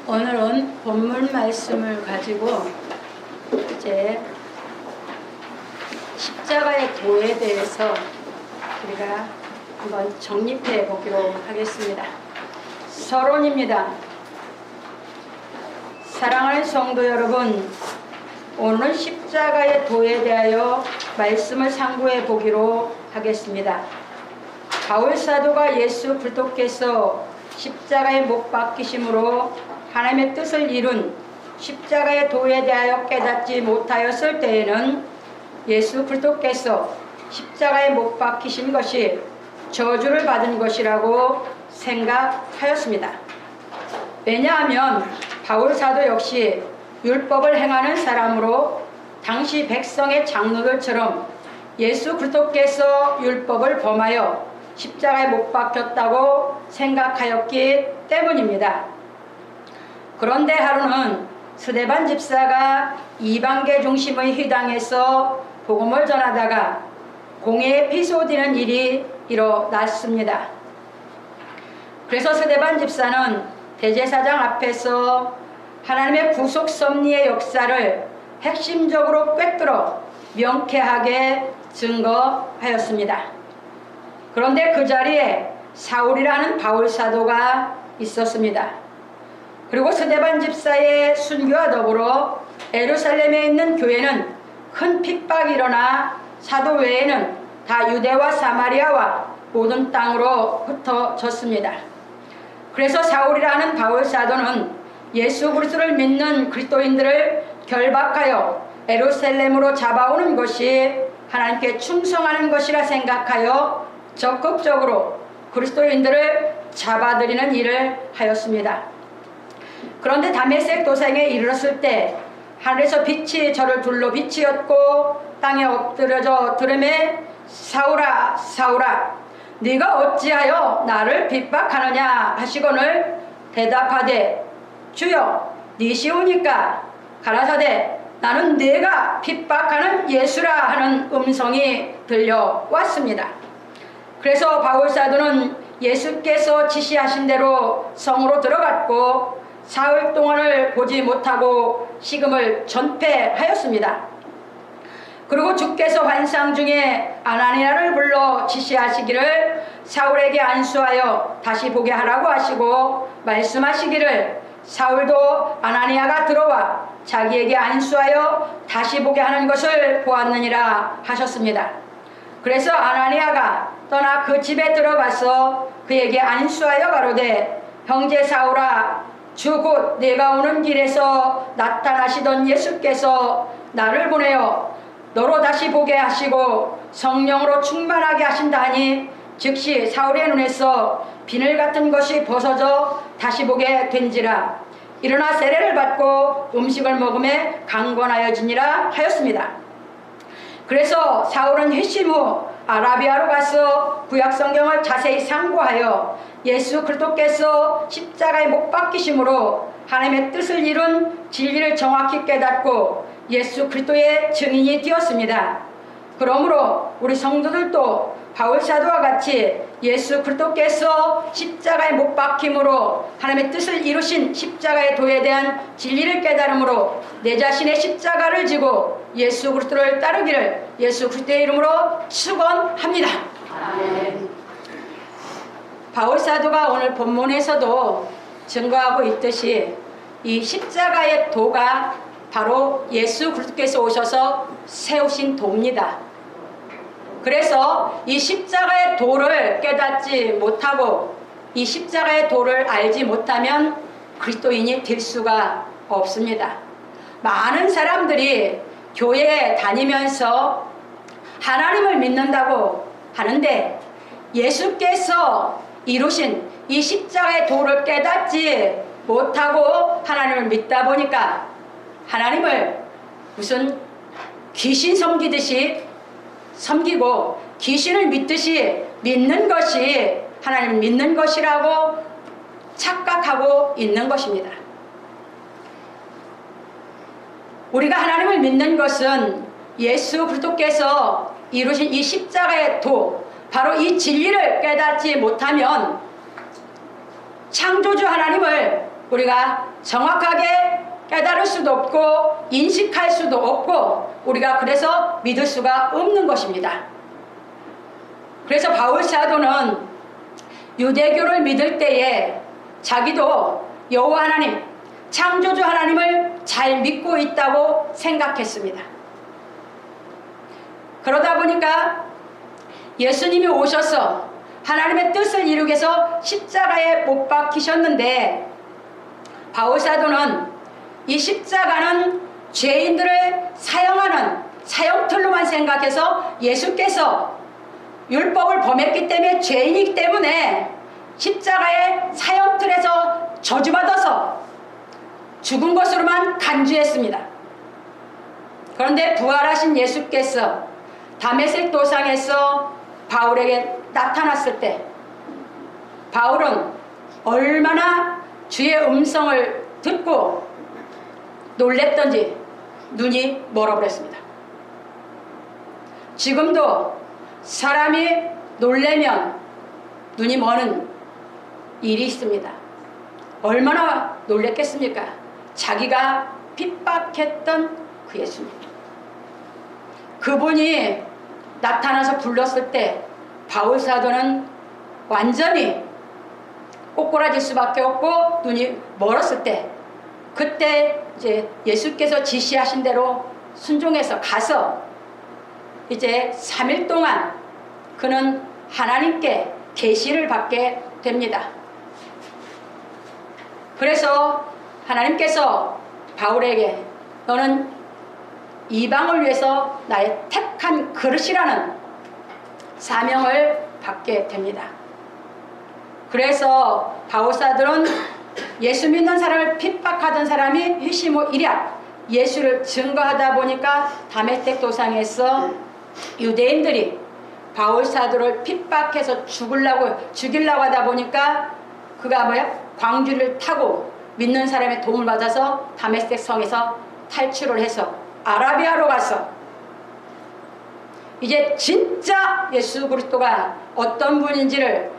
오늘은 본문 말씀을 가지고 이제 십자가의 도에 대해서 우리가 한번 정립해 보기로 하겠습니다. 서론입니다. 사랑하는 성도 여러분, 오늘 십자가의 도에 대하여 말씀을 상고해 보기로 하겠습니다. 바울 사도가 예수 그리스도께서 십자가에 못 박히심으로 하나님의 뜻을 이룬 십자가의 도에 대하여 깨닫지 못하였을 때에는 예수 그리스도께서 십자가에 못 박히신 것이 저주를 받은 것이라고 생각하였습니다. 왜냐하면 바울 사도 역시 율법을 행하는 사람으로 당시 백성의 장로들처럼 예수 그리스도께서 율법을 범하여 십자가에 못 박혔다고 생각하였기 때문입니다. 그런데 하루는 스데반 집사가 이방계 중심의 회당에서 복음을 전하다가 공회에 피 쏟이는 일이 일어났습니다. 그래서 스데반 집사는 대제사장 앞에서 하나님의 구속 섭리의 역사를 핵심적으로 꿰뚫어 명쾌하게 증거하였습니다. 그런데 그 자리에 사울이라는 바울 사도가 있었습니다. 그리고 스데반 집사의 순교와 더불어 예루살렘에 있는 교회는 큰 핍박이 일어나 사도 외에는 다 유대와 사마리아와 모든 땅으로 흩어졌습니다. 그래서 사울이라는 바울 사도는 예수 그리스도를 믿는 그리스도인들을 결박하여 예루살렘으로 잡아오는 것이 하나님께 충성하는 것이라 생각하여 적극적으로 그리스도인들을 잡아들이는 일을 하였습니다. 그런데 다메섹 도상에 이르렀을 때 하늘에서 빛이 저를 둘러 비치었고 땅에 엎드려져 들음에 사울아 사울아 네가 어찌하여 나를 핍박하느냐 하시거늘 대답하되 주여 니시오니까 가라사대 나는 네가 핍박하는 예수라 하는 음성이 들려왔습니다. 그래서 바울 사도는 예수께서 지시하신 대로 성으로 들어갔고 사흘 동안을 보지 못하고 식음을 전폐하였습니다. 그리고 주께서 환상 중에 아나니아를 불러 지시하시기를 사울에게 안수하여 다시 보게 하라고 하시고 말씀하시기를 사울도 아나니아가 들어와 자기에게 안수하여 다시 보게 하는 것을 보았느니라 하셨습니다. 그래서 아나니아가 떠나 그 집에 들어가서 그에게 안수하여 가로되 형제 사울아 주 곧 내가 오는 길에서 나타나시던 예수께서 나를 보내어 너로 다시 보게 하시고 성령으로 충만하게 하신다 하니 즉시 사울의 눈에서 비늘 같은 것이 벗어져 다시 보게 된지라. 일어나 세례를 받고 음식을 먹음에 강권하여지니라 하였습니다. 그래서 사울은 회심 후 아라비아로 가서 구약 성경을 자세히 상고하여 예수 그리스도께서 십자가에 못 박히심으로 하나님의 뜻을 이룬 진리를 정확히 깨닫고 예수 그리스도의 증인이 되었습니다. 그러므로 우리 성도들도 바울 사도와 같이 예수 그리스도께서 십자가에 못 박힘으로 하나님의 뜻을 이루신 십자가의 도에 대한 진리를 깨달음으로 내 자신의 십자가를 지고 예수 그리스도를 따르기를 예수 그리스도의 이름으로 축원합니다. 아멘. 바울 사도가 오늘 본문에서도 증거하고 있듯이 이 십자가의 도가 바로 예수 그리스도께서 오셔서 세우신 도입니다. 그래서 이 십자가의 도를 깨닫지 못하고 이 십자가의 도를 알지 못하면 그리스도인이 될 수가 없습니다. 많은 사람들이 교회에 다니면서 하나님을 믿는다고 하는데 예수께서 이루신 이 십자가의 도를 깨닫지 못하고 하나님을 믿다 보니까 하나님을 무슨 귀신 섬기듯이 섬기고 귀신을 믿듯이 믿는 것이 하나님을 믿는 것이라고 착각하고 있는 것입니다. 우리가 하나님을 믿는 것은 예수 그리스도께서 이루신 이 십자가의 도, 바로 이 진리를 깨닫지 못하면 창조주 하나님을 우리가 정확하게 깨달을 수도 없고 인식할 수도 없고 우리가 그래서 믿을 수가 없는 것입니다. 그래서 바울 사도는 유대교를 믿을 때에 자기도 여호와 하나님, 창조주 하나님을 잘 믿고 있다고 생각했습니다. 그러다 보니까 예수님이 오셔서 하나님의 뜻을 이루기 위해서 십자가에 못 박히셨는데 바울 사도는 이 십자가는 죄인들을 사형하는 사형틀로만 생각해서 예수께서 율법을 범했기 때문에 죄인이기 때문에 십자가의 사형틀에서 저주받아서 죽은 것으로만 간주했습니다. 그런데 부활하신 예수께서 다메섹 도상에서 바울에게 나타났을 때 바울은 얼마나 주의 음성을 듣고 놀랬던지 눈이 멀어버렸습니다. 지금도 사람이 놀래면 눈이 머는 일이 있습니다. 얼마나 놀랬겠습니까? 자기가 핍박했던 그 예수님, 그분이 나타나서 불렀을 때 바울 사도는 완전히 꼬꾸라질 수밖에 없고 눈이 멀었을 때, 그때 이제 예수께서 지시하신 대로 순종해서 가서 이제 3일 동안 그는 하나님께 계시를 받게 됩니다. 그래서 하나님께서 바울에게 너는 이방을 위해서 나의 택한 그릇이라는 사명을 받게 됩니다. 그래서 바울 사도는 예수 믿는 사람을 핍박하던 사람이 유시모이랴 예수를 증거하다 보니까 다메섹 도상에서 유대인들이 바울 사도를 핍박해서 죽이려고 하다 보니까 그가 광주를 타고 믿는 사람의 도움을 받아서 다메섹 성에서 탈출을 해서 아라비아로 가서 이제 진짜 예수 그리스도가 어떤 분인지를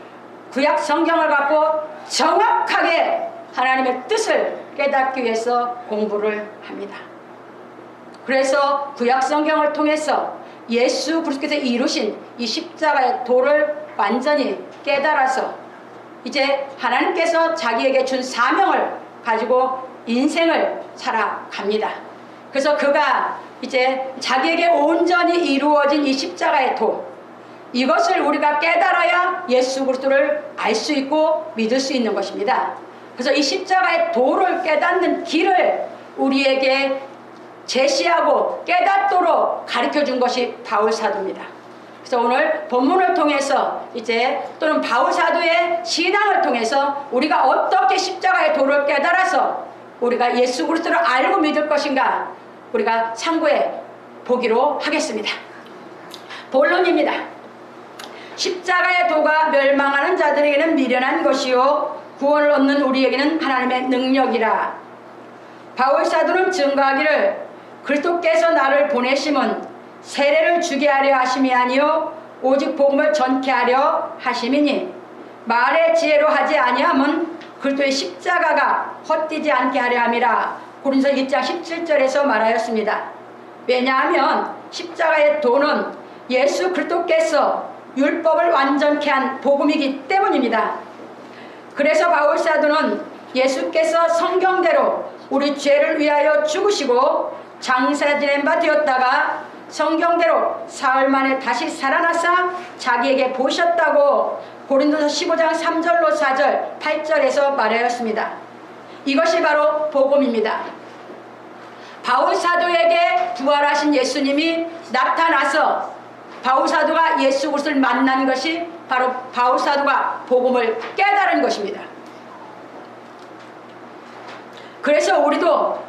구약 성경을 갖고 정확하게 하나님의 뜻을 깨닫기 위해서 공부를 합니다. 그래서 구약 성경을 통해서 예수 그리스도께서 이루신 이 십자가의 도를 완전히 깨달아서 이제 하나님께서 자기에게 준 사명을 가지고 인생을 살아갑니다. 그래서 그가 이제 자기에게 온전히 이루어진 이 십자가의 도, 이것을 우리가 깨달아야 예수 그리스도를 알 수 있고 믿을 수 있는 것입니다. 그래서 이 십자가의 도를 깨닫는 길을 우리에게 제시하고 깨닫도록 가르쳐 준 것이 바울 사도입니다. 그래서 오늘 본문을 통해서 이제 또는 바울 사도의 신앙을 통해서 우리가 어떻게 십자가의 도를 깨달아서 우리가 예수 그리스도를 알고 믿을 것인가 우리가 참고해 보기로 하겠습니다. 본론입니다. 십자가의 도가 멸망하는 자들에게는 미련한 것이요 구원을 얻는 우리에게는 하나님의 능력이라. 바울 사도는 증거하기를 그리스도께서 나를 보내심은 세례를 주게 하려 하심이 아니요 오직 복음을 전케 하려 하심이니 말의 지혜로 하지 아니함은 그리스도의 십자가가 헛되지 않게 하려 함이라. 고린도서 1장 17절에서 말하였습니다. 왜냐하면 십자가의 도는 예수 그리스도께서 율법을 완전케 한 복음이기 때문입니다. 그래서 바울 사도는 예수께서 성경대로 우리 죄를 위하여 죽으시고 장사 지낸 바 되었다가 성경대로 사흘 만에 다시 살아나사 자기에게 보셨다고 고린도서 15장 3절로 4절 8절에서 말하였습니다. 이것이 바로 복음입니다. 바울 사도에게 부활하신 예수님이 나타나서 바울 사도가 예수 그리스도를 만난 것이 바로 바울 사도가 복음을 깨달은 것입니다. 그래서 우리도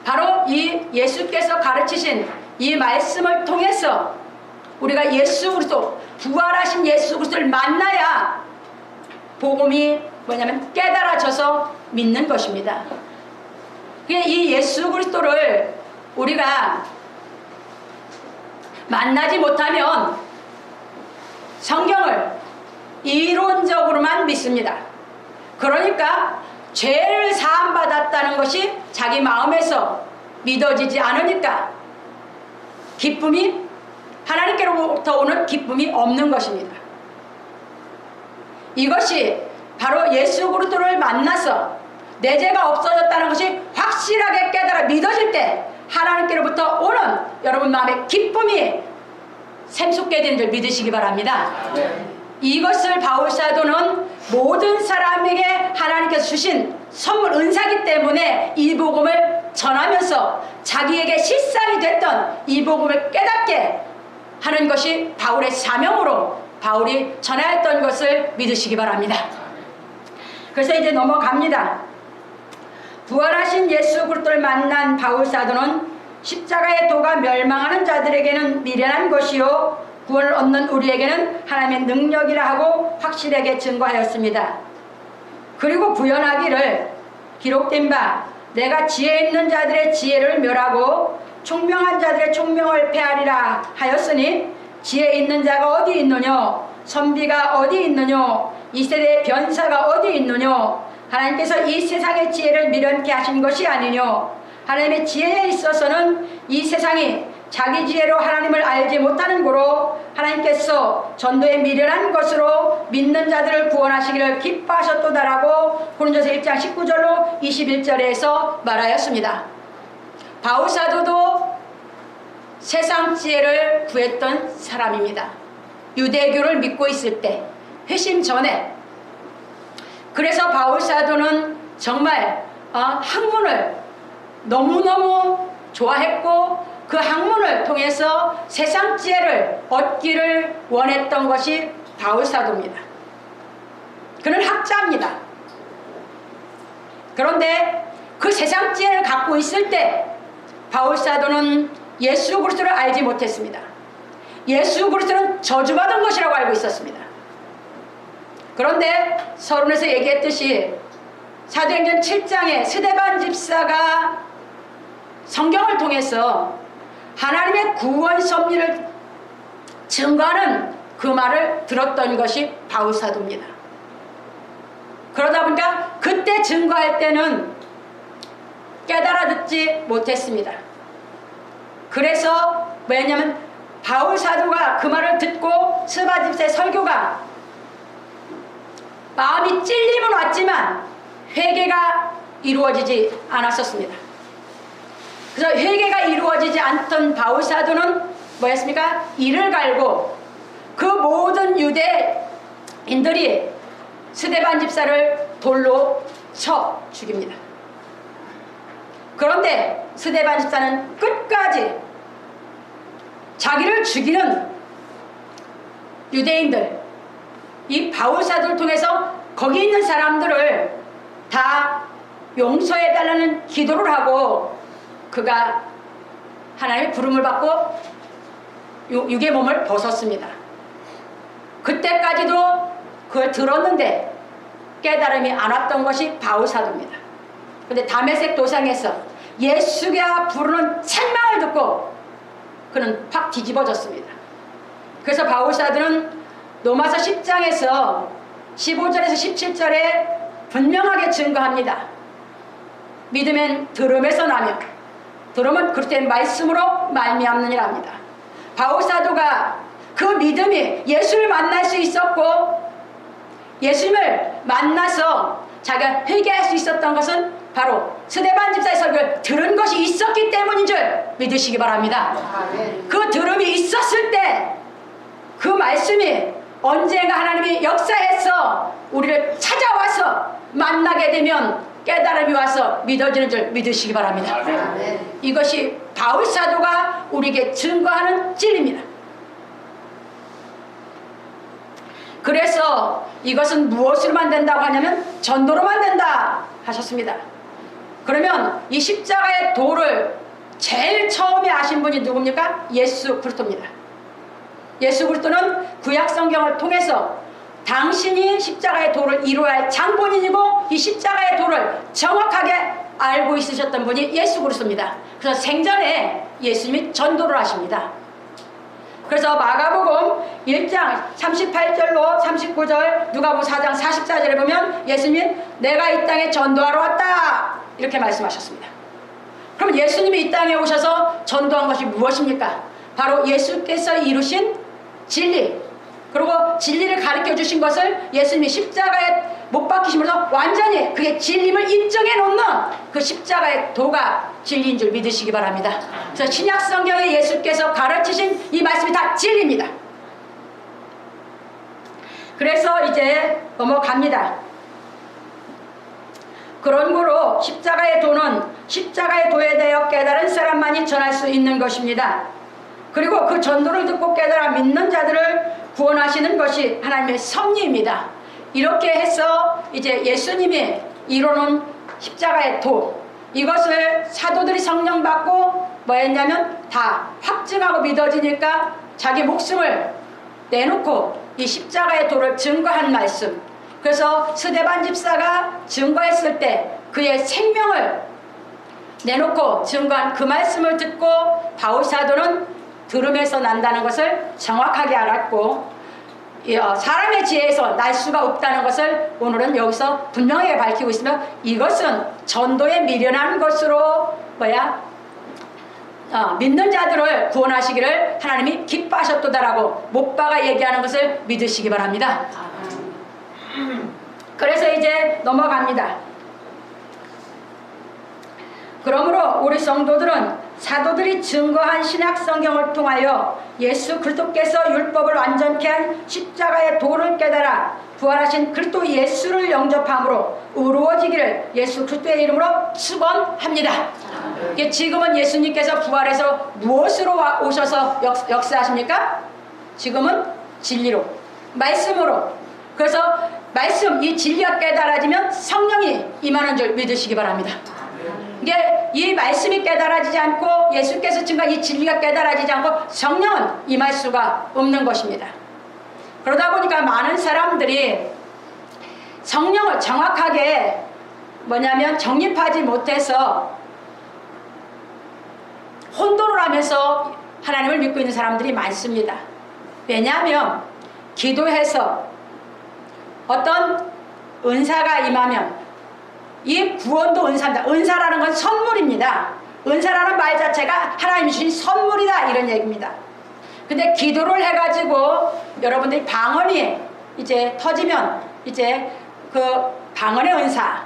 바로 이 예수께서 가르치신 이 말씀을 통해서 우리가 예수 그리스도, 부활하신 예수 그리스도를 만나야 복음이 뭐냐면 깨달아져서 믿는 것입니다. 이 예수 그리스도를 우리가 만나지 못하면 성경을 이론적으로만 믿습니다. 그러니까 죄를 사함받았다는 것이 자기 마음에서 믿어지지 않으니까 기쁨이, 하나님께로부터 오는 기쁨이 없는 것입니다. 이것이 바로 예수 그리스도를 만나서 내 죄가 없어졌다는 것이 확실하게 깨달아 믿어질 때 하나님께로부터 오는 여러분 마음의 기쁨이 샘솟게 되는 줄 믿으시기 바랍니다. 이것을 바울 사도는 모든 사람에게 하나님께서 주신 선물 은사기 때문에 이 복음을 전하면서 자기에게 실상이 됐던 이 복음을 깨닫게 하는 것이 바울의 사명으로 바울이 전하였던 것을 믿으시기 바랍니다. 그래서 이제 넘어갑니다. 부활하신 예수 그리스도를 만난 바울 사도는 십자가의 도가 멸망하는 자들에게는 미련한 것이요 구원을 얻는 우리에게는 하나님의 능력이라 하고 확실하게 증거하였습니다. 그리고 부연하기를 기록된 바 내가 지혜 있는 자들의 지혜를 멸하고 총명한 자들의 총명을 폐하리라 하였으니 지혜 있는 자가 어디 있느뇨 선비가 어디 있느뇨 이 세대의 변사가 어디 있느뇨 하나님께서 이 세상의 지혜를 미련케 하신 것이 아니뇨 하나님의 지혜에 있어서는 이 세상이 자기 지혜로 하나님을 알지 못하는 고로 하나님께서 전도에 미련한 것으로 믿는 자들을 구원하시기를 기뻐하셨도다라고 고린도서 1장 19절로 21절에서 말하였습니다. 바울 사도도 세상 지혜를 구했던 사람입니다. 유대교를 믿고 있을 때 회심 전에. 그래서 바울 사도는 정말 학문을 너무너무 좋아했고 그 학문을 통해서 세상 지혜를 얻기를 원했던 것이 바울 사도입니다. 그는 학자입니다. 그런데 그 세상 지혜를 갖고 있을 때 바울 사도는 예수 그리스도를 알지 못했습니다. 예수 그리스도는 저주받은 것이라고 알고 있었습니다. 그런데 서론에서 얘기했듯이 사도행전 7장에 스데반 집사가 성경을 통해서 하나님의 구원 섭리를 증거하는 그 말을 들었던 것이 바울 사도입니다. 그러다 보니까 그때 증거할 때는 깨달아 듣지 못했습니다. 그래서 왜냐하면 바울 사도가 그 말을 듣고 스데반 집사의 설교가 마음이 찔림은 왔지만 회개가 이루어지지 않았었습니다. 그래서 회개가 이루어지지 않던 바울 사도는 뭐였습니까? 이를 갈고 그 모든 유대인들이 스데반 집사를 돌로 쳐 죽입니다. 그런데 스데반 집사는 끝까지 자기를 죽이는 유대인들, 이 바울 사도를 통해서 거기 있는 사람들을 다 용서해달라는 기도를 하고 그가 하나님의 부름을 받고 육의 몸을 벗었습니다. 그때까지도 그걸 들었는데 깨달음이 안 왔던 것이 바울 사도입니다. 그런데 다메섹 도상에서 예수가 부르는 책망을 듣고 그는 확 뒤집어졌습니다. 그래서 바울 사도는 로마서 10장에서 15절에서 17절에 분명하게 증거합니다. 믿으면 들음에서 나며 들음은 그릇된 말씀으로 말미암느니라 합니다. 바울 사도가 그 믿음이 예수를 만날 수 있었고 예수님을 만나서 자기가 회개할 수 있었던 것은 바로 스데반 집사의 설교를 들은 것이 있었기 때문인 줄 믿으시기 바랍니다. 그 들음이 있었을 때 그 말씀이 언젠가 하나님이 역사해서 우리를 찾아와서 만나게 되면 깨달음이 와서 믿어지는 줄 믿으시기 바랍니다. 이것이 바울 사도가 우리에게 증거하는 진리입니다. 그래서 이것은 무엇으로만 된다고 하냐면 전도로만 된다 하셨습니다. 그러면 이 십자가의 도를 제일 처음에 아신 분이 누굽니까? 예수 그리스도입니다. 예수 그리스도는 구약 성경을 통해서 당신이 십자가의 도를 이루어야 할 장본인이고 이 십자가의 도를 정확하게 알고 있으셨던 분이 예수 그리스도입니다. 그래서 생전에 예수님이 전도를 하십니다. 그래서 마가복음 1장 38절로 39절, 누가복음 4장 44절에 보면 예수님이 내가 이 땅에 전도하러 왔다 이렇게 말씀하셨습니다. 그럼 예수님이 이 땅에 오셔서 전도한 것이 무엇입니까? 바로 예수께서 이루신 진리, 그리고 진리를 가르쳐 주신 것을 예수님이 십자가에 못 박히심으로써 완전히 그게 진림을 인정해 놓는 그 십자가의 도가 진리인 줄 믿으시기 바랍니다. 그래서 신약 성경에 예수께서 가르치신 이 말씀이 다 진리입니다. 그래서 이제 넘어갑니다. 그런 거로 십자가의 도는 십자가의 도에 대하여 깨달은 사람만이 전할 수 있는 것입니다. 그리고 그 전도를 듣고 깨달아 믿는 자들을 구원하시는 것이 하나님의 섭리입니다. 이렇게 해서 이제 예수님이 이루는 십자가의 도, 이것을 사도들이 성령 받고 뭐 했냐면 다 확증하고 믿어지니까 자기 목숨을 내놓고 이 십자가의 도를 증거한 말씀. 그래서 스데반 집사가 증거했을 때 그의 생명을 내놓고 증거한 그 말씀을 듣고 바울 사도는 들음에서 난다는 것을 정확하게 알았고, 사람의 지혜에서 날 수가 없다는 것을 오늘은 여기서 분명하게 밝히고 있으며, 이것은 전도에 미련한 것으로 믿는 자들을 구원하시기를 하나님이 기뻐하셨도다라고 못바가 얘기하는 것을 믿으시기 바랍니다. 그래서 이제 넘어갑니다. 그러므로 우리 성도들은 사도들이 증거한 신약 성경을 통하여 예수 그리스도께서 율법을 완전케 한 십자가의 도를 깨달아 부활하신 그리스도 예수를 영접함으로 의로워지기를 예수 그리스도의 이름으로 축원합니다. 지금은 예수님께서 부활해서 무엇으로 오셔서 역사하십니까? 지금은 진리로, 말씀으로. 그래서 말씀, 이 진리가 깨달아지면 성령이 임하는 줄 믿으시기 바랍니다. 이게 이 말씀이 깨달아지지 않고 예수께서 증거한 이 진리가 깨달아지지 않고 성령은 임할 수가 없는 것입니다. 그러다 보니까 많은 사람들이 성령을 정확하게 정립하지 못해서 혼돈을 하면서 하나님을 믿고 있는 사람들이 많습니다. 왜냐하면 기도해서 어떤 은사가 임하면, 이 구원도 은사입니다. 은사라는 건 선물입니다. 은사라는 말 자체가 하나님이 주신 선물이다 이런 얘기입니다. 근데 기도를 해가지고 여러분들이 방언이 이제 터지면 이제 그 방언의 은사,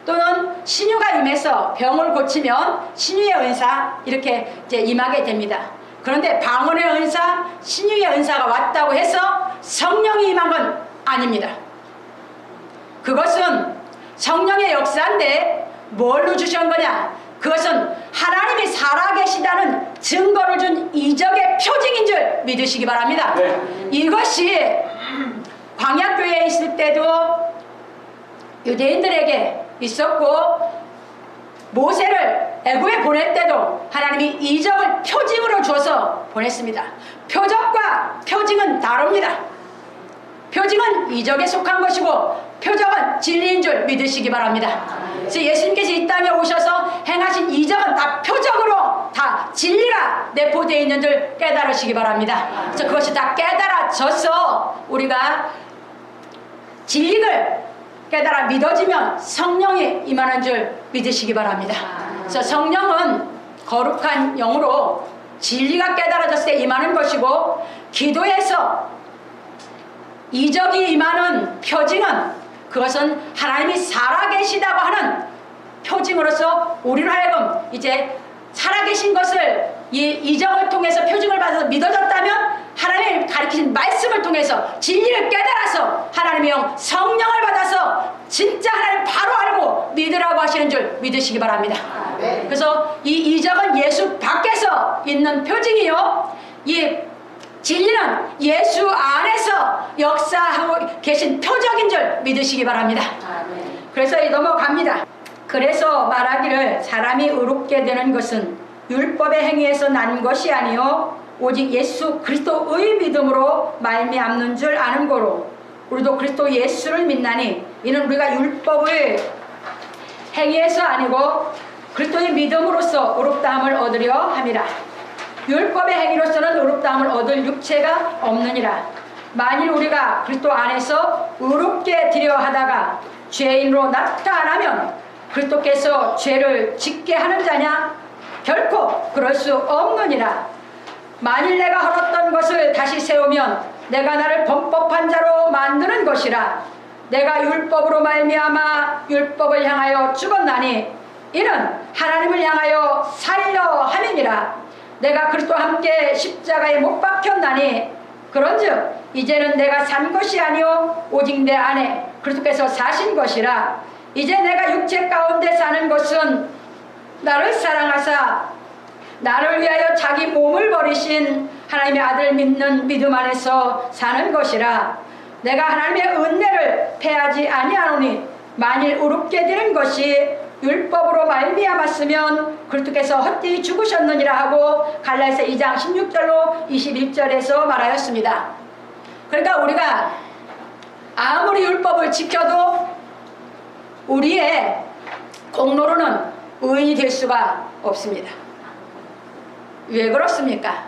또는 신유가 임해서 병을 고치면 신유의 은사 이렇게 이제 임하게 됩니다. 그런데 방언의 은사, 신유의 은사가 왔다고 해서 성령이 임한 건 아닙니다. 그것은 성령의 역사인데 뭘로 주신 거냐? 그것은 하나님이 살아계시다는 증거를 준 이적의 표징인 줄 믿으시기 바랍니다. 네. 이것이 광야교회에 있을 때도 유대인들에게 있었고, 모세를 애굽에 보낼 때도 하나님이 이적을 표징으로 줘서 보냈습니다. 표적과 표징은 다릅니다. 표징은 이적에 속한 것이고 표적은 진리인 줄 믿으시기 바랍니다. 그래서 예수님께서 이 땅에 오셔서 행하신 이적은 다 표적으로 다 진리가 내포되어 있는 줄 깨달으시기 바랍니다. 그래서 그것이 다 깨달아져서 우리가 진리를 깨달아 믿어지면 성령이 임하는 줄 믿으시기 바랍니다. 그래서 성령은 거룩한 영으로 진리가 깨달아졌을 때 임하는 것이고, 기도에서 이적이 임하는 표징은 그것은 하나님이 살아계시다고 하는 표징으로서 우리로 하여금 이제 살아계신 것을 이 이적을 통해서 표징을 받아서 믿어졌다면, 하나님이 가르치신 말씀을 통해서 진리를 깨달아서 하나님의 영 성령을 받아서 진짜 하나님 바로 알고 믿으라고 하시는 줄 믿으시기 바랍니다. 그래서 이 이적은 예수 밖에서 있는 표징이요, 이 진리는 예수 안에서 역사하고 계신 표적인 줄 믿으시기 바랍니다. 그래서 넘어갑니다. 그래서 말하기를 사람이 의롭게 되는 것은 율법의 행위에서 난 것이 아니요 오직 예수 그리스도의 믿음으로 말미암는 줄 아는 거로, 우리도 그리스도 예수를 믿나니 이는 우리가 율법의 행위에서 아니고 그리스도의 믿음으로써 의롭다함을 얻으려 함이라. 율법의 행위로서는 의롭다함을 얻을 육체가 없느니라. 만일 우리가 그리스도 안에서 의롭게 되려 하다가 죄인으로 나타나면 그리스도께서 죄를 짓게 하는 자냐? 결코 그럴 수 없느니라. 만일 내가 헐었던 것을 다시 세우면 내가 나를 범법한 자로 만드는 것이라. 내가 율법으로 말미암아 율법을 향하여 죽었나니 이는 하나님을 향하여 살려 함이니라. 내가 그리스도와 함께 십자가에 못 박혔나니 그런즉 이제는 내가 산 것이 아니요 오직 내 안에 그리스도께서 사신 것이라. 이제 내가 육체 가운데 사는 것은 나를 사랑하사 나를 위하여 자기 몸을 버리신 하나님의 아들 믿는 믿음 안에서 사는 것이라. 내가 하나님의 은혜를 패하지 아니하노니 만일 의롭게 되는 것이 율법으로 말미암았으면 그리스도께서 헛되이 죽으셨느니라 하고 갈라디아서 2장 16절로 21절에서 말하였습니다. 그러니까 우리가 아무리 율법을 지켜도 우리의 공로로는 의인이 될 수가 없습니다. 왜 그렇습니까?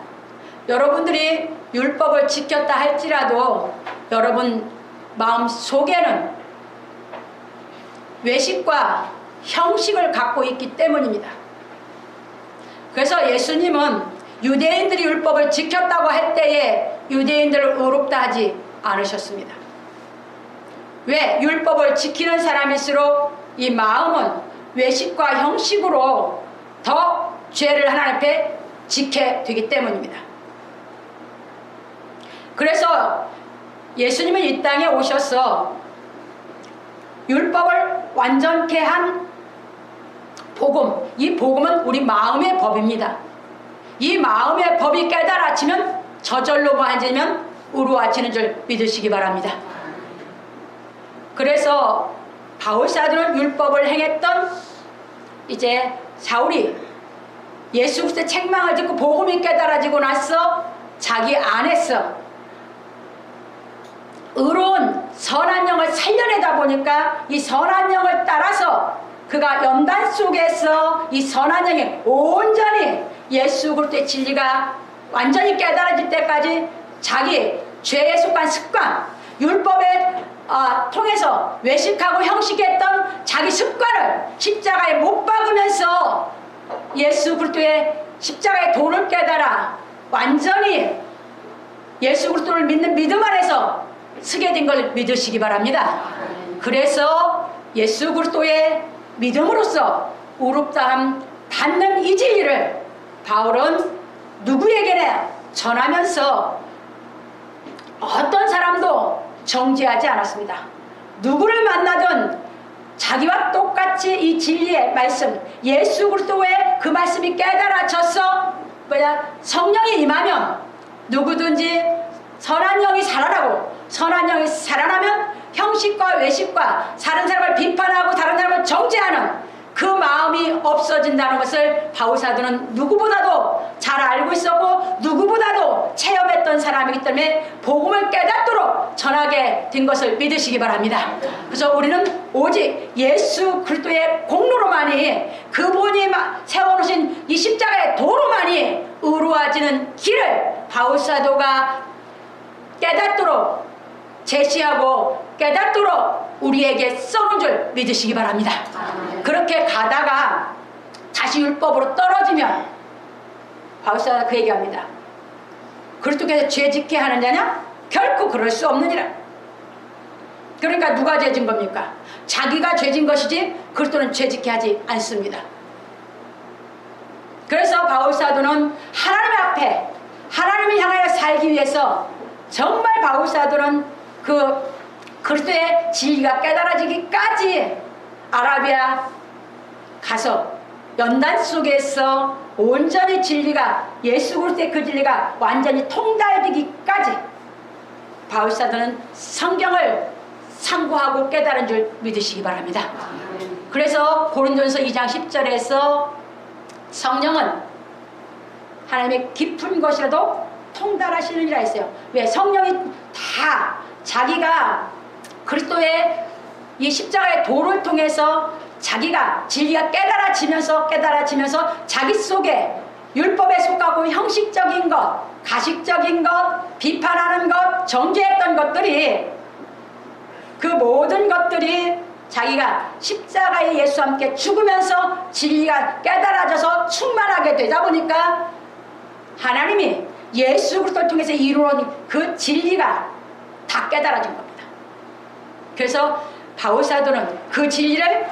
여러분들이 율법을 지켰다 할지라도 여러분 마음 속에는 외식과 형식을 갖고 있기 때문입니다. 그래서 예수님은 유대인들이 율법을 지켰다고 할 때에 유대인들을 의롭다 하지 않으셨습니다. 왜? 율법을 지키는 사람일수록 이 마음은 외식과 형식으로 더 죄를 하나님 앞에 지게 되기 때문입니다. 그래서 예수님은 이 땅에 오셔서 율법을 완전케 한 복음, 이 복음은 우리 마음의 법입니다. 이 마음의 법이 깨달아지면 저절로 앉으면 의로워지는 줄 믿으시기 바랍니다. 그래서 바울사도는 율법을 행했던 이제 사울이 예수 그리스도의 책망을 듣고 복음이 깨달아지고 나서 자기 안에서 의로운 선한 영을 살려내다 보니까 이 선한 영을 따라서 그가 연단 속에서 이 선한 영이 온전히 예수 그리스도의 진리가 완전히 깨달아질 때까지 자기 죄에 속한 습관, 율법에 통해서 외식하고 형식했던 자기 습관을 십자가에 못 박으면서 예수 그리스도의 십자가의 도를 깨달아 완전히 예수 그리스도를 믿는 믿음 안에서 서게 된 걸 믿으시기 바랍니다. 그래서 예수 그리스도의 믿음으로써 의롭다함 받는 이 진리를 바울은 누구에게나 전하면서 어떤 사람도 정죄하지 않았습니다. 누구를 만나든 자기와 똑같이 이 진리의 말씀, 예수 그리스도의 그 말씀이 깨달아져서 성령이 임하면 누구든지 선한 영이 살아나고 선한 영이 살아나면 형식과 외식과 다른 사람을 비판하고 다른 사람을 정죄하는 그 마음이 없어진다는 것을 바울사도는 누구보다도 잘 알고 있었고 누구보다도 체험했던 사람이기 때문에 복음을 깨닫도록 전하게 된 것을 믿으시기 바랍니다. 그래서 우리는 오직 예수 그리스도의 공로로만이 그분이 세워놓으신 이 십자가의 도로만이 의로워지는 길을 바울사도가 깨닫도록 제시하고 깨닫도록 우리에게 써놓은 줄 믿으시기 바랍니다. 그렇게 가다가 다시 율법으로 떨어지면 바울사도가 그 얘기합니다. 그리스도께서 죄짓게 하는 자냐? 결코 그럴 수 없느니라. 그러니까 누가 죄진 겁니까? 자기가 죄진 것이지 그리스도는 죄짓게 하지 않습니다. 그래서 바울사도는 하나님 앞에 하나님을 향하여 살기 위해서 정말 바울사도는 그 그리스도의 진리가 깨달아지기까지 아라비아 가서 연단 속에서 온전히 진리가 예수 그리스도의 그 진리가 완전히 통달되기까지 바울사도는 성경을 상고하고 깨달은 줄 믿으시기 바랍니다. 그래서 고린도전서 2장 10절에서 성령은 하나님의 깊은 것이라도 통달하시느니라 했어요. 왜? 성령이 다 자기가 그리스도의 이 십자가의 도를 통해서 자기가 진리가 깨달아지면서 자기 속에 율법에 속하고 형식적인 것, 가식적인 것, 비판하는 것, 정죄했던 것들이, 그 모든 것들이 자기가 십자가에 예수와 함께 죽으면서 진리가 깨달아져서 충만하게 되다 보니까 하나님이 예수 그리스도를 통해서 이루어진 그 진리가 다 깨달아진 겁니다. 그래서 바울 사도는 그 진리를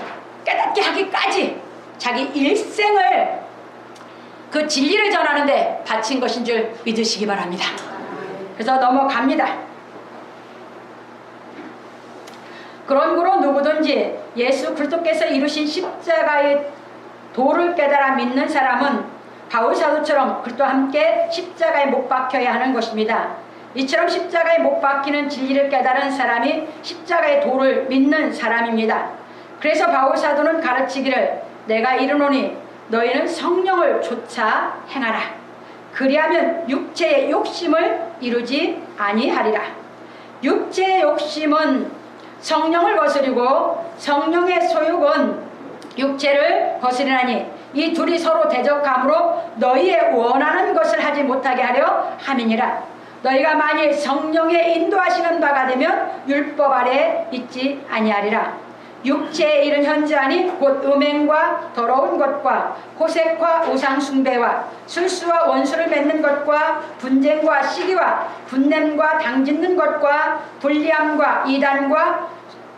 깨닫게 하기까지 자기 일생을 그 진리를 전하는데 바친 것인 줄 믿으시기 바랍니다. 그래서 넘어갑니다. 그러므로 누구든지 예수 그리스도께서 이루신 십자가의 도를 깨달아 믿는 사람은 바울 사도처럼 그리스도와 함께 십자가에 못 박혀야 하는 것입니다. 이처럼 십자가에 못 박히는 진리를 깨달은 사람이 십자가의 도를 믿는 사람입니다. 그래서 바울 사도는 가르치기를 내가 이르노니 너희는 성령을 좇아 행하라. 그리하면 육체의 욕심을 이루지 아니하리라. 육체의 욕심은 성령을 거스리고 성령의 소욕은 육체를 거스리나니 이 둘이 서로 대적함으로 너희의 원하는 것을 하지 못하게 하려 함이니라. 너희가 만일 성령의 인도하시는 바가 되면 율법 아래 있지 아니하리라. 육체의 일은 현저하니 곧 음행과 더러운 것과 호색과 우상숭배와 술수와 원수를 맺는 것과 분쟁과 시기와 분냄과 당짓는 것과 불리함과 이단과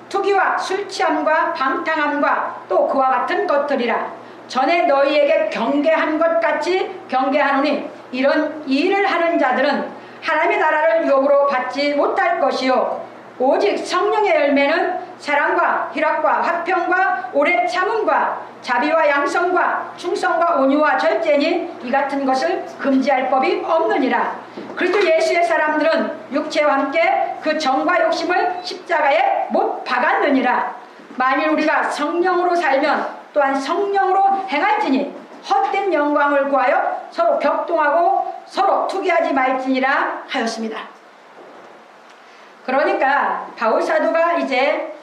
투기와 술취함과 방탕함과 또 그와 같은 것들이라. 전에 너희에게 경계한 것 같이 경계하노니 이런 일을 하는 자들은 하나님의 나라를 유업으로 받지 못할 것이요 오직 성령의 열매는 사랑과 희락과 화평과 오래 참음과 자비와 양성과 충성과 온유와 절제니 이 같은 것을 금지할 법이 없느니라. 그리스도 예수의 사람들은 육체와 함께 그 정과 욕심을 십자가에 못 박았느니라. 만일 우리가 성령으로 살면 또한 성령으로 행할지니 헛된 영광을 구하여 서로 격동하고 서로 투기하지 말지니라 하였습니다. 그러니까 바울 사도가 이제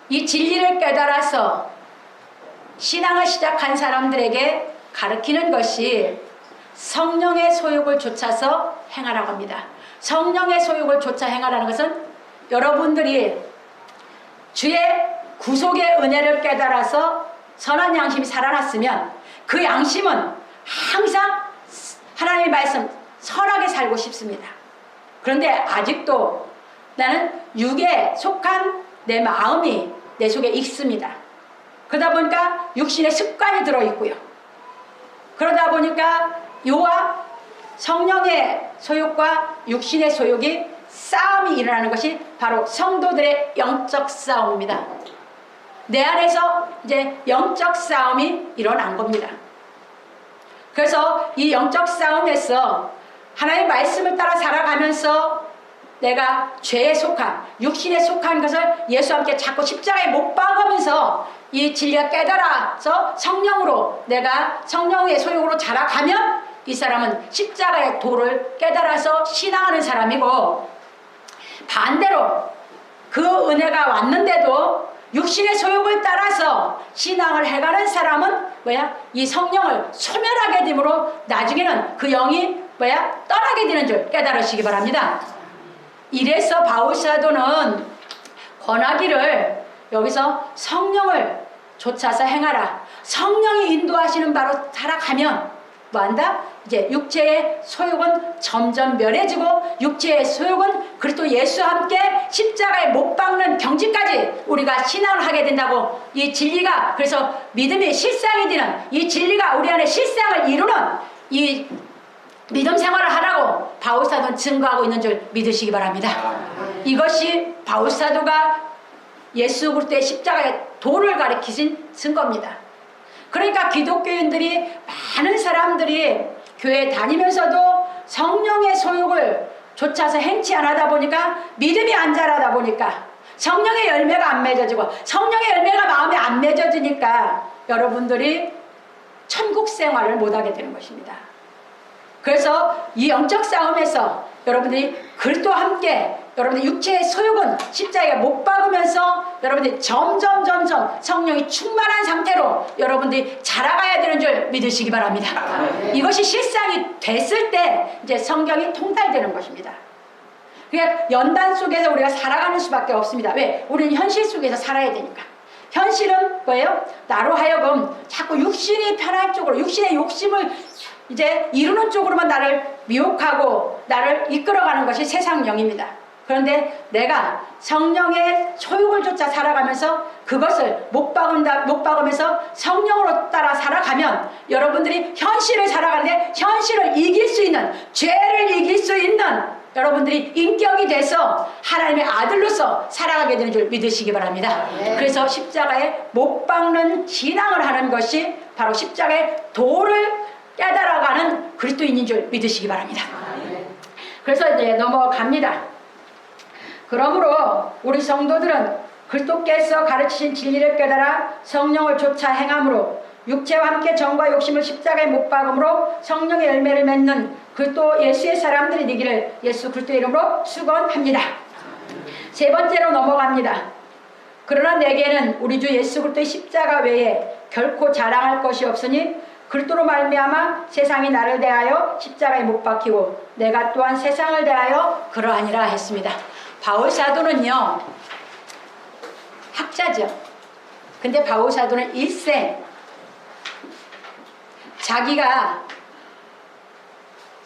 이 진리를 깨달아서 신앙을 시작한 사람들에게 가르치는 것이 성령의 소욕을 좇아서 행하라고 합니다. 성령의 소욕을 좇아 행하라는 것은 여러분들이 주의 구속의 은혜를 깨달아서 선한 양심이 살아났으면 그 양심은 항상 하나님의 말씀 선하게 살고 싶습니다. 그런데 아직도 나는 육에 속한 내 마음이 내 속에 있습니다. 그러다 보니까 육신의 습관이 들어있고요. 그러다 보니까 요와 성령의 소욕과 육신의 소욕이 싸움이 일어나는 것이 바로 성도들의 영적 싸움입니다. 내 안에서 이제 영적 싸움이 일어난 겁니다. 그래서 이 영적 싸움에서 하나님의 말씀을 따라 살아가면서 내가 죄에 속한 육신에 속한 것을 예수와 함께 자꾸 십자가에 못 박으면서 이 진리가 깨달아서 성령으로 내가 성령의 소욕으로 자라가면 이 사람은 십자가의 도를 깨달아서 신앙하는 사람이고, 반대로 그 은혜가 왔는데도 육신의 소욕을 따라서 신앙을 해가는 사람은 이 성령을 소멸하게 되므로 나중에는 그 영이 떠나게 되는 줄 깨달으시기 바랍니다. 이래서 바울 사도는 권하기를 여기서 성령을 좇아서 행하라. 성령이 인도하시는 바로 살아가면 뭐한다? 이제 육체의 소욕은 점점 멸해지고 육체의 소욕은 그리스도 예수와 함께 십자가에 못 박는 경지까지 우리가 신앙을 하게 된다고, 이 진리가 그래서 믿음이 실상이 되는 이 진리가 우리 안에 실상을 이루는 이 믿음 생활을 하라고 바울사도는 증거하고 있는 줄 믿으시기 바랍니다. 이것이 바울사도가 예수 그리스도의 십자가의 도를 가리키신 증거입니다. 그러니까 기독교인들이, 많은 사람들이 교회 다니면서도 성령의 소욕을 좇아서 행치 안 하다 보니까 믿음이 안 자라다 보니까 성령의 열매가 안 맺어지고, 성령의 열매가 마음에 안 맺어지니까 여러분들이 천국 생활을 못하게 되는 것입니다. 그래서 이 영적 싸움에서 여러분들이 그리스도와 함께 여러분들 육체의 소욕은 십자가에 못 박으면서 여러분들이 점점 성령이 충만한 상태로 여러분들이 자라가야 되는 줄 믿으시기 바랍니다. 이것이 실상이 됐을 때 이제 성경이 통달되는 것입니다. 그러니까 연단 속에서 우리가 살아가는 수밖에 없습니다. 왜? 우리는 현실 속에서 살아야 되니까. 현실은 뭐예요? 나로 하여금 자꾸 육신이 편할 쪽으로, 육신의 욕심을 이제 이루는 쪽으로만 나를 미혹하고 나를 이끌어가는 것이 세상 영입니다. 그런데 내가 성령의 소욕을 쫓아 살아가면서 그것을 못 박으면서 성령으로 따라 살아가면 여러분들이 현실을 살아가는데 현실을 이길 수 있는, 죄를 이길 수 있는 여러분들이 인격이 돼서 하나님의 아들로서 살아가게 되는 줄 믿으시기 바랍니다. 그래서 십자가에 못 박는 신앙을 하는 것이 바로 십자가의 도를 깨달아가는 그리스도인인 줄 믿으시기 바랍니다. 그래서 이제 넘어갑니다. 그러므로 우리 성도들은 그리스도께서 가르치신 진리를 깨달아 성령을 쫓아 행함으로 육체와 함께 정과 욕심을 십자가에 못 박음으로 성령의 열매를 맺는 그리스도 예수의 사람들이 되기를 예수 그리스도의 이름으로 축원합니다. 세 번째로 넘어갑니다. 그러나 내게는 우리 주 예수 그리스도의 십자가 외에 결코 자랑할 것이 없으니 그리스도로 말미암아 세상이 나를 대하여 십자가에 못 박히고 내가 또한 세상을 대하여 그러하니라 했습니다. 바울 사도는요, 학자죠. 근데 바울 사도는 일생 자기가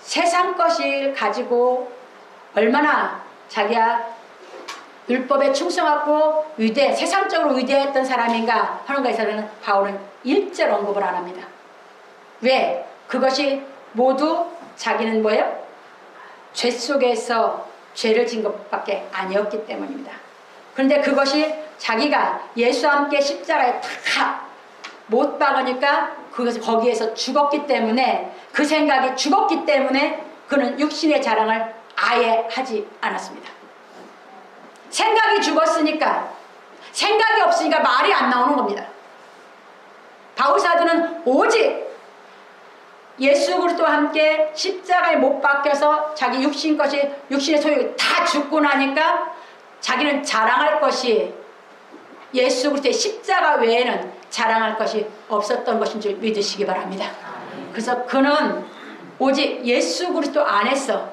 세상 것을 가지고 얼마나 자기가 율법에 충성하고 세상적으로 위대했던 사람인가 하는 것에서는 바울은 일절 언급을 안 합니다. 왜? 그것이 모두 자기는 뭐예요? 죄 속에서 죄를 진 것밖에 아니었기 때문입니다. 그런데 그것이 자기가 예수와 함께 십자가에 탁 못 박으니까 그것이 거기에서 죽었기 때문에, 그 생각이 죽었기 때문에 그는 육신의 자랑을 아예 하지 않았습니다. 생각이 죽었으니까, 생각이 없으니까 말이 안 나오는 겁니다. 바울 사도는 오직 예수 그리스도와 함께 십자가에 못 박혀서 자기 육신의 소욕이 다 죽고 나니까 자기는 자랑할 것이 예수 그리스도의 십자가 외에는 자랑할 것이 없었던 것인 줄 믿으시기 바랍니다. 그래서 그는 오직 예수 그리스도 안에서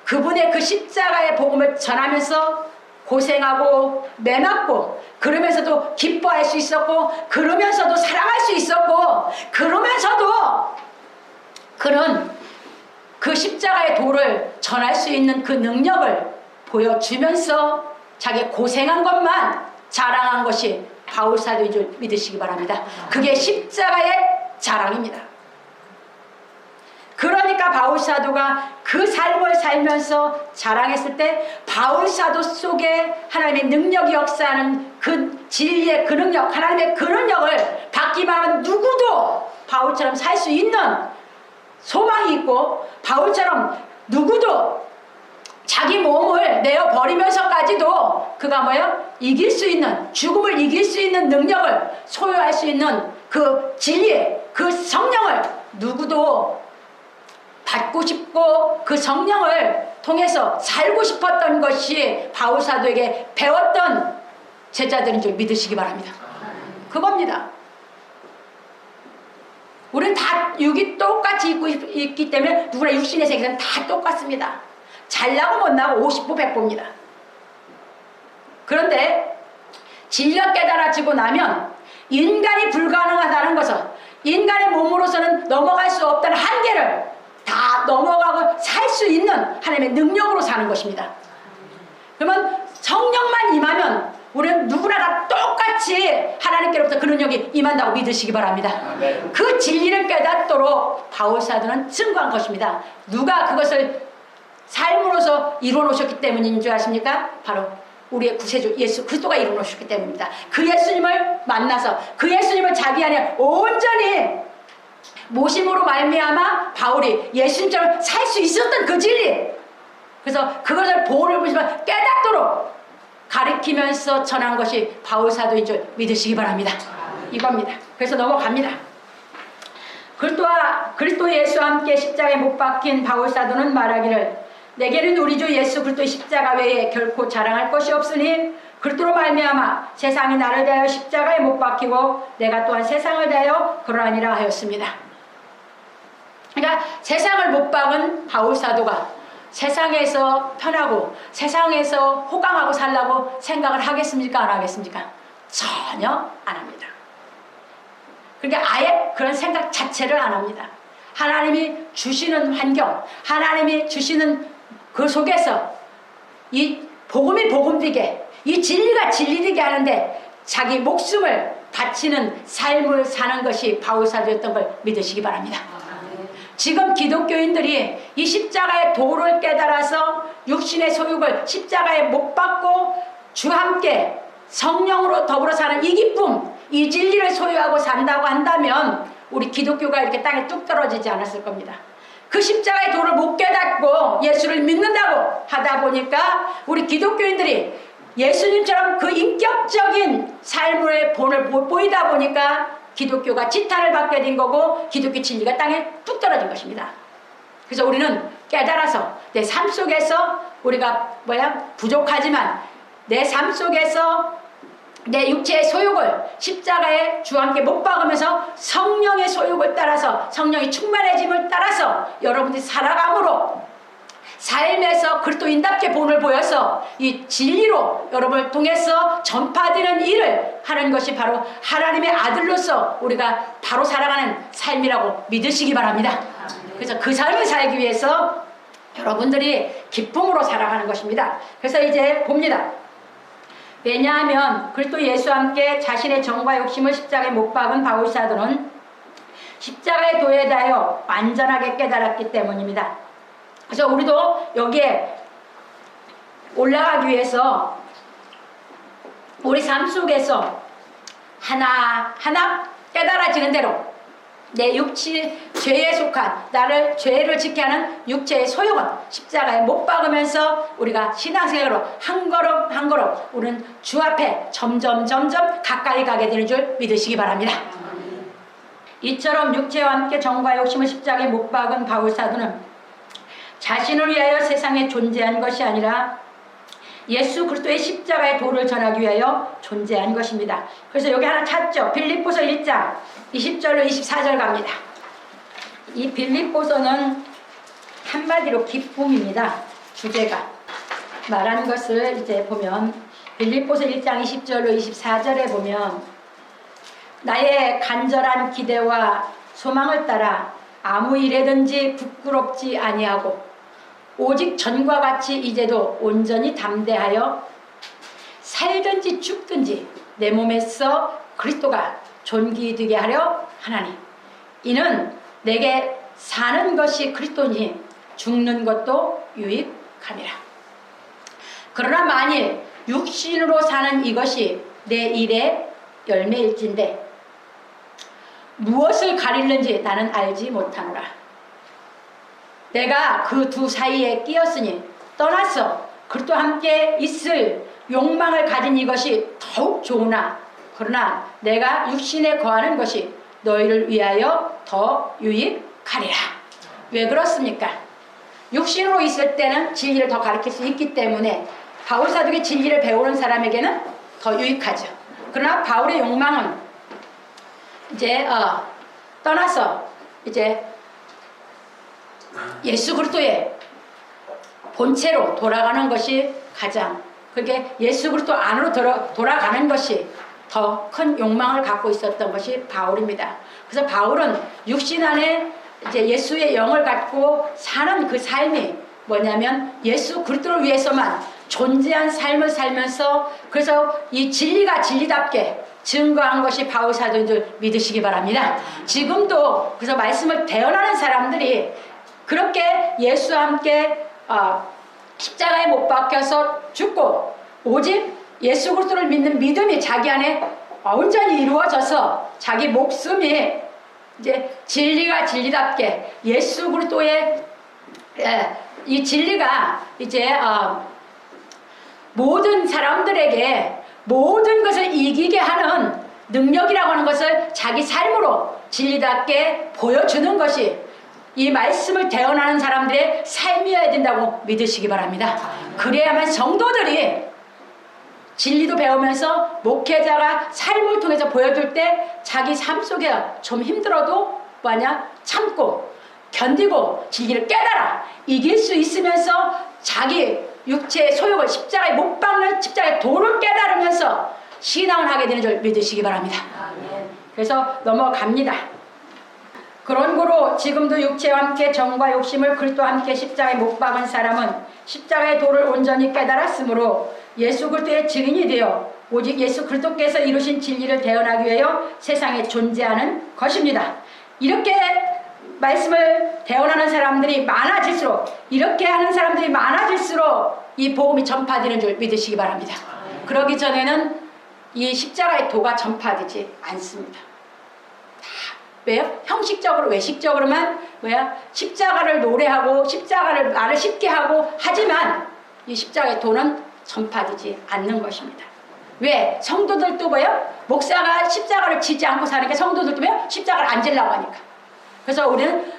그분의 그 십자가의 복음을 전하면서 고생하고 매맞고 그러면서도 기뻐할 수 있었고 그러면서도 사랑할 수 있었고 그러면서도 그는 그 십자가의 도를 전할 수 있는 그 능력을 보여주면서 자기 고생한 것만 자랑한 것이 바울 사도인 줄 믿으시기 바랍니다. 그게 십자가의 자랑입니다. 그러니까 바울 사도가 그 삶을 살면서 자랑했을 때 바울 사도 속에 하나님의 능력이 역사하는 그 진리의 그 능력, 하나님의 그 능력을 받기만 하면 누구도 바울처럼 살 수 있는 소망이 있고, 바울처럼 누구도 자기 몸을 내어버리면서까지도 그가 뭐예요? 이길 수 있는, 죽음을 이길 수 있는 능력을 소유할 수 있는 그 진리의 그 성령을 누구도 받고 싶고 그 성령을 통해서 살고 싶었던 것이 바울 사도에게 배웠던 제자들인 줄 믿으시기 바랍니다. 그겁니다. 우리는 다 육이 똑같이 있기 때문에 누구나 육신의 세계는 다 똑같습니다. 잘나고 못나고 50보 100보입니다. 그런데 진리가 깨달아지고 나면 인간이 불가능하다는 것은, 인간의 몸으로서는 넘어갈 수 없다는 한계를 다 넘어가고 살 수 있는 하나님의 능력으로 사는 것입니다. 그러면 성령만 임하면 우리는 누구나 다 똑같이 하나님께로부터 그 능력이 임한다고 믿으시기 바랍니다. 그 진리를 깨닫도록 바울 사도는 증거한 것입니다. 누가 그것을 삶으로서 이루어 놓으셨기 때문인 줄 아십니까? 바로 우리의 구세주 예수 그리스도가 이루어 놓으셨기 때문입니다. 그 예수님을 만나서 그 예수님을 자기 안에 온전히 모심으로 말미암아 바울이 예수님처럼 살 수 있었던 그 진리, 그래서 그것을 보를 보시면 깨닫도록 가리키면서 전한 것이 바울 사도인 줄 믿으시기 바랍니다. 이겁니다. 그래서 넘어갑니다. 그리스도 예수와 함께 십자가에 못 박힌 바울 사도는 말하기를 내게는 우리 주 예수 그리스도의 십자가 외에 결코 자랑할 것이 없으니 그리스도로 말미암아 세상이 나를 대하여 십자가에 못 박히고 내가 또한 세상을 대하여 그러하니라 하였습니다. 그러니까 세상을 못 박은 바울 사도가 세상에서 편하고 세상에서 호강하고 살라고 생각을 하겠습니까? 안 하겠습니까? 전혀 안 합니다. 그러니까 아예 그런 생각 자체를 안 합니다. 하나님이 주시는 환경, 하나님이 주시는 그 속에서 이 복음이 복음되게, 이 진리가 진리되게 하는데 자기 목숨을 바치는 삶을 사는 것이 바울 사도였던 걸 믿으시기 바랍니다. 지금 기독교인들이 이 십자가의 도를 깨달아서 육신의 소욕을 십자가에 못 박고 주와 함께 성령으로 더불어 사는 이 기쁨, 이 진리를 소유하고 산다고 한다면 우리 기독교가 이렇게 땅에 뚝 떨어지지 않았을 겁니다. 그 십자가의 도를 못 깨닫고 예수를 믿는다고 하다 보니까 우리 기독교인들이 예수님처럼 그 인격적인 삶의 본을 보이다 보니까 기독교가 지탄을 받게 된 거고 기독교 진리가 땅에 뚝 떨어진 것입니다. 그래서 우리는 깨달아서 내 삶 속에서 우리가 부족하지만 내 삶 속에서 내 육체의 소욕을 십자가에 주와 함께 못 박으면서 성령의 소욕을 따라서 성령의 충만해짐을 따라서 여러분들이 살아감으로 삶에서 그리스도인답게 본을 보여서 이 진리로 여러분을 통해서 전파되는 일을 하는 것이 바로 하나님의 아들로서 우리가 바로 살아가는 삶이라고 믿으시기 바랍니다. 그래서 그 삶을 살기 위해서 여러분들이 기쁨으로 살아가는 것입니다. 그래서 이제 봅니다. 왜냐하면 그리스도 예수와 함께 자신의 정과 욕심을 십자가에 못 박은 바울 사도는 십자가의 도에 대하여 완전하게 깨달았기 때문입니다. 그래서 우리도 여기에 올라가기 위해서 우리 삶 속에서 하나하나 깨달아지는 대로 내 육체, 죄에 속한 나를 죄를 지게 하는 육체의 소욕은 십자가에 못 박으면서 우리가 신앙생활로 한 걸음 한 걸음 우리는 주 앞에 점점 가까이 가게 되는 줄 믿으시기 바랍니다. 이처럼 육체와 함께 정과 욕심을 십자가에 못 박은 바울 사도는 자신을 위하여 세상에 존재한 것이 아니라 예수 그리스도의 십자가의 도를 전하기 위하여 존재한 것입니다. 그래서 여기 하나 찾죠. 빌립보서 1장 20절로 24절 갑니다. 이 빌립보서는 한마디로 기쁨입니다. 주제가 말하는 것을 이제 보면 빌립보서 1장 20절로 24절에 보면 나의 간절한 기대와 소망을 따라 아무 일에든지 부끄럽지 아니하고 오직 전과 같이 이제도 온전히 담대하여 살든지 죽든지 내 몸에서 그리스도가 존귀되게 하려 하나니 이는 내게 사는 것이 그리스도니 죽는 것도 유익함이라. 그러나 만일 육신으로 사는 이것이 내 일의 열매일진데 무엇을 가리는지 나는 알지 못하노라. 내가 그 두 사이에 끼었으니 떠나서 그리스도와 함께 있을 욕망을 가진 이것이 더욱 좋으나 그러나 내가 육신에 거하는 것이 너희를 위하여 더 유익하리라. 왜 그렇습니까? 육신으로 있을 때는 진리를 더 가르칠 수 있기 때문에 바울 사도의 진리를 배우는 사람에게는 더 유익하죠. 그러나 바울의 욕망은 이제 떠나서 이제 예수 그리스도의 본체로 돌아가는 것이 가장 그게 예수 그리스도 안으로 돌아가는 것이 더 큰 욕망을 갖고 있었던 것이 바울입니다. 그래서 바울은 육신 안에 이제 예수의 영을 갖고 사는 그 삶이 뭐냐면 예수 그리스도를 위해서만 존재한 삶을 살면서 그래서 이 진리가 진리답게 증거한 것이 바울 사도인 줄 믿으시기 바랍니다. 지금도 그래서 말씀을 대언하는 사람들이 그렇게 예수와 함께 십자가에 못 박혀서 죽고 오직 예수 그리스도를 믿는 믿음이 자기 안에 온전히 이루어져서 자기 목숨이 이제 진리가 진리답게 예수 그리스도의 이 진리가 이제 모든 사람들에게 모든 것을 이기게 하는 능력이라고 하는 것을 자기 삶으로 진리답게 보여주는 것이 이 말씀을 대언하는 사람들의 삶이어야 된다고 믿으시기 바랍니다. 그래야만 성도들이 진리도 배우면서 목회자가 삶을 통해서 보여줄 때 자기 삶 속에 좀 힘들어도 뭐냐 참고 견디고 진리를 깨달아 이길 수 있으면서 자기 육체의 소욕을 십자가에 못 박는 십자가의 도를 깨달으면서 신앙을 하게 되는 줄 믿으시기 바랍니다. 그래서 넘어갑니다. 그런 거로 지금도 육체와 함께 정과 욕심을 그리스도와 함께 십자가에 못 박은 사람은 십자가의 도를 온전히 깨달았으므로 예수 그리스도의 증인이 되어 오직 예수 그리스도께서 이루신 진리를 대언하기 위하여 세상에 존재하는 것입니다. 이렇게 말씀을 대언하는 사람들이 많아질수록 이렇게 하는 사람들이 많아질수록 이 복음이 전파되는 줄 믿으시기 바랍니다. 그러기 전에는 이 십자가의 도가 전파되지 않습니다. 왜요? 형식적으로 외식적으로만 십자가를 노래하고 십자가를 말을 쉽게 하고 하지만 이 십자가의 도는 전파되지 않는 것입니다. 왜? 성도들도 목사가 십자가를 지지 않고 사니까 성도들도 십자가를 안 지려고 하니까. 그래서 우리는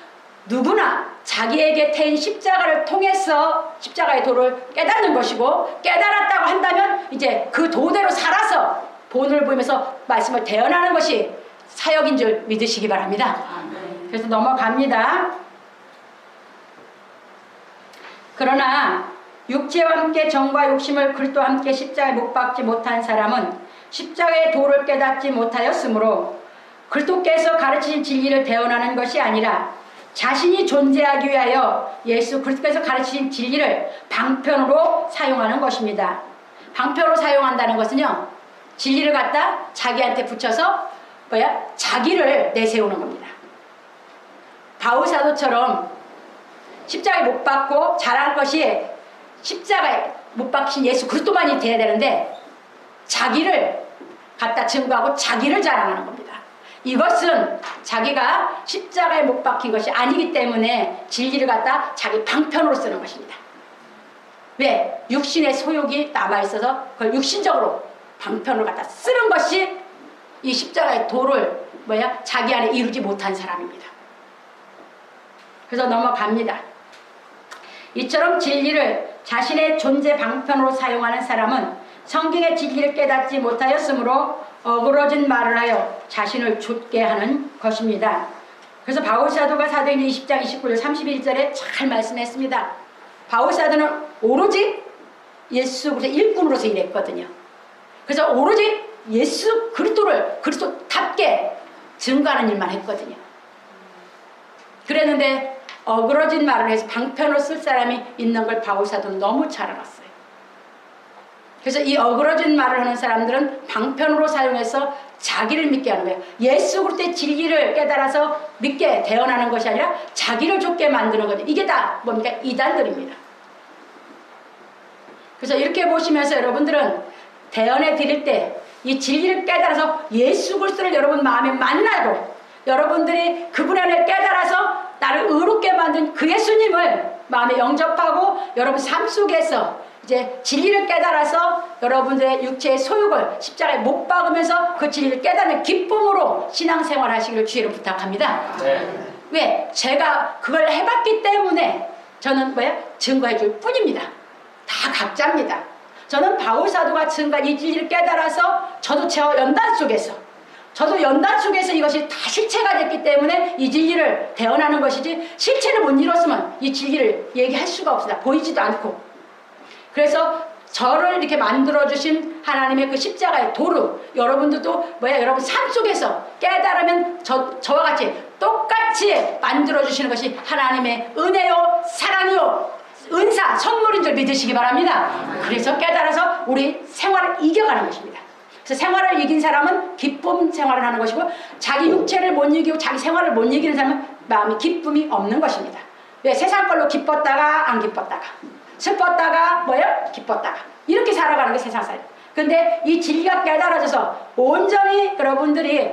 누구나 자기에게 태인 십자가를 통해서 십자가의 도를 깨닫는 것이고 깨달았다고 한다면 이제 그 도대로 살아서 본을 보이면서 말씀을 대언하는 것이 사역인 줄 믿으시기 바랍니다. 그래서 넘어갑니다. 그러나 육체와 함께 정과 욕심을 그리스도와 함께 십자가에 못 박지 못한 사람은 십자가의 도를 깨닫지 못하였으므로 그리스도께서 가르치신 진리를 대언하는 것이 아니라 자신이 존재하기 위하여 예수 그리스도께서 가르치신 진리를 방편으로 사용하는 것입니다. 방편으로 사용한다는 것은요, 진리를 갖다 자기한테 붙여서 자기를 내세우는 겁니다. 바울사도처럼 십자가에 못 박고 자랄 것이 십자가에 못 박힌 예수 그리스도만이 돼야 되는데 자기를 갖다 증거하고 자기를 자랑하는 겁니다. 이것은 자기가 십자가에 못 박힌 것이 아니기 때문에 진리를 갖다 자기 방편으로 쓰는 것입니다. 왜? 육신의 소욕이 남아있어서 그걸 육신적으로 방편으로 갖다 쓰는 것이 이 십자가의 도를 자기 안에 이루지 못한 사람입니다. 그래서 넘어갑니다. 이처럼 진리를 자신의 존재 방편으로 사용하는 사람은 성경의 진리를 깨닫지 못하였으므로 어그러진 말을 하여 자신을 좇게 하는 것입니다. 그래서 바울사도가 사도행전 20장 29절 31절에 잘 말씀했습니다. 바울사도는 오로지 예수 그리스도 일꾼으로서 일했거든요. 그래서 오로지 예수 그리스도를 그리스도답게 증거하는 일만 했거든요. 그랬는데 어그러진 말을 해서 방편으로 쓸 사람이 있는 걸 바울사도는 너무 잘 알았어요. 그래서 이 어그러진 말을 하는 사람들은 방편으로 사용해서 자기를 믿게 하는 거예요. 예수 그리스도의 진리를 깨달아서 믿게 대언하는 것이 아니라 자기를 좇게 만드는 거죠. 이게 다 뭡니까? 이단들입니다. 그래서 이렇게 보시면서 여러분들은 대언해 드릴 때 이 진리를 깨달아서 예수 그리스도를 여러분 마음에 만나고 여러분들이 그분 안에 깨달아서 나를 의롭게 만든 그 예수님을 마음에 영접하고 여러분 삶 속에서 이제 진리를 깨달아서 여러분들의 육체의 소욕을 십자가에 못 박으면서 그 진리를 깨닫는 기쁨으로 신앙생활 하시기를 주의로 부탁합니다. 네. 왜? 제가 그걸 해봤기 때문에 저는 증거해 줄 뿐입니다. 다 각자입니다. 저는 바울사도가 증거한 이 진리를 깨달아서 저도 제 연단 속에서 이것이 다 실체가 됐기 때문에 이 진리를 대언하는 것이지 실체를 못 이뤘으면 이 진리를 얘기할 수가 없습니다. 보이지도 않고. 그래서 저를 이렇게 만들어주신 하나님의 그 십자가의 도루 여러분들도 여러분 삶 속에서 깨달으면 저와 같이 똑같이 만들어주시는 것이 하나님의 은혜요 사랑이요 은사 선물인 줄 믿으시기 바랍니다. 그래서 깨달아서 우리 생활을 이겨가는 것입니다. 그래서 생활을 이긴 사람은 기쁨 생활을 하는 것이고 자기 육체를 못 이기고 자기 생활을 못 이기는 사람은 마음에 기쁨이 없는 것입니다. 왜? 세상 걸로 기뻤다가 안 기뻤다가 슬펐다가 기뻤다가 이렇게 살아가는 게 세상 사람. 근데 이 진리가 깨달아져서 온전히 여러분들이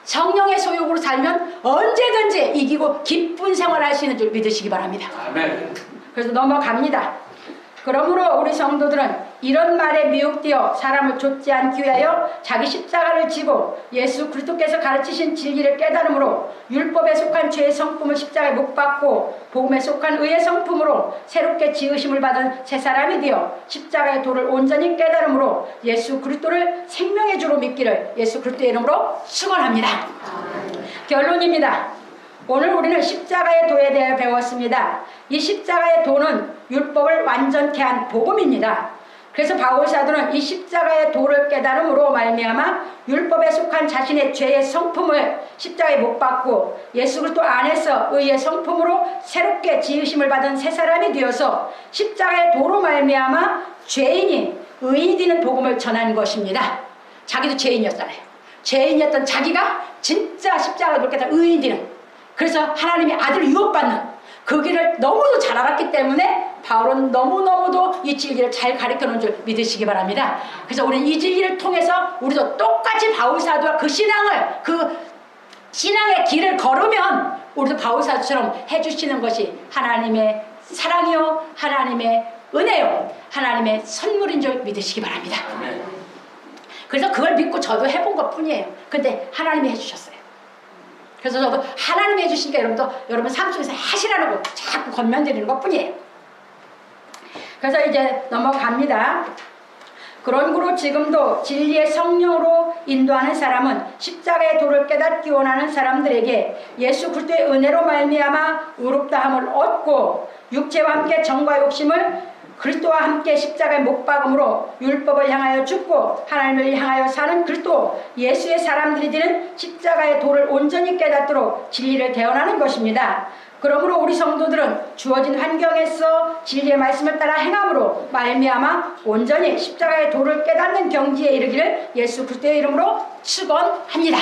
성령의 소욕으로 살면 언제든지 이기고 기쁜 생활을 할 수 있는 줄 믿으시기 바랍니다. 아멘. 그래서 넘어갑니다. 그러므로 우리 성도들은 이런 말에 미혹되어 사람을 좇지 않기 위하여 자기 십자가를 지고 예수 그리스도께서 가르치신 진리를 깨달음으로 율법에 속한 죄의 성품을 십자가에 못 박고 복음에 속한 의의 성품으로 새롭게 지으심을 받은 새 사람이 되어 십자가의 도를 온전히 깨달음으로 예수 그리스도를 생명의 주로 믿기를 예수 그리스도의 이름으로 축원합니다. 결론입니다. 오늘 우리는 십자가의 도에 대해 배웠습니다. 이 십자가의 도는 율법을 완전케 한 복음입니다. 그래서 바울 사도는 이 십자가의 도를 깨달음으로 말미암아 율법에 속한 자신의 죄의 성품을 십자가에 못 박고 예수 그리스도 안에서 의의 성품으로 새롭게 지으심을 받은 새 사람이 되어서 십자가의 도로 말미암아 죄인이 의인이 되는 복음을 전한 것입니다. 자기도 죄인이었잖아요. 죄인이었던 자기가 진짜 십자가에 못 박혀 의인이 되는, 그래서 하나님의 아들을 유업받는 그 길을 너무도 잘 알았기 때문에 바울은 너무너무도 이 진리를 잘 가르쳐놓은 줄 믿으시기 바랍니다. 그래서 우리는 이 진리를 통해서 우리도 똑같이 바울 사도와 그 신앙의 길을 걸으면 우리도 바울 사도처럼 해주시는 것이 하나님의 사랑이요, 하나님의 은혜요, 하나님의 선물인 줄 믿으시기 바랍니다. 그래서 그걸 믿고 저도 해본 것 뿐이에요. 근데 하나님이 해주셨어요. 그래서 저도 하나님이 해주시니까 여러분 삶 속에서 하시라는 거 자꾸 권면드리는 것 뿐이에요. 그래서 이제 넘어갑니다. 그러므로 지금도 진리의 성령으로 인도하는 사람은 십자가의 도를 깨닫기 원하는 사람들에게 예수 그리스도의 은혜로 말미암아 의롭다함을 얻고 육체와 함께 정과 욕심을 그리스도와 함께 십자가에 못 박음으로 율법을 향하여 죽고 하나님을 향하여 사는 그리스도 예수의 사람들이 되는 십자가의 도를 온전히 깨닫도록 진리를 대언하는 것입니다. 그러므로 우리 성도들은 주어진 환경에서 진리의 말씀을 따라 행함으로 말미암아 온전히 십자가의 도를 깨닫는 경지에 이르기를 예수 그리스도의 이름으로 축원합니다.